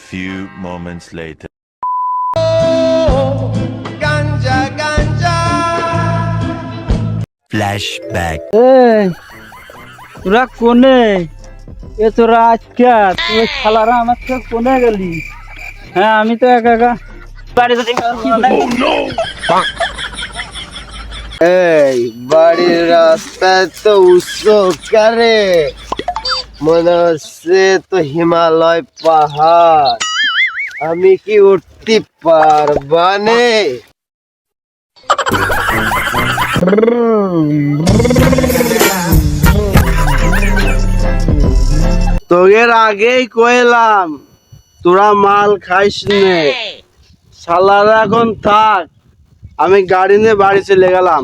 few moments later. গাঞ্জা গাঞ্জা Flashback. এই তোরা কোনে এ তোরা আজকে তুই শালারা আমার থেকে কোনে গেলি? হ্যাঁ আমি তো একা একা বাড়ি যেতে পারবো না। এই বাড়ির রাস্তায় তো উৎসকারে মনে হচ্ছে তো হিমালয় পাহাড়, আমি কি উঠতে পারবানে? তোদের আগেই কইলাম তোরা মাল খাইস নে, শালারা এখন থাক, আমি গাড়ি নিয়ে বাড়ি চলে গেলাম।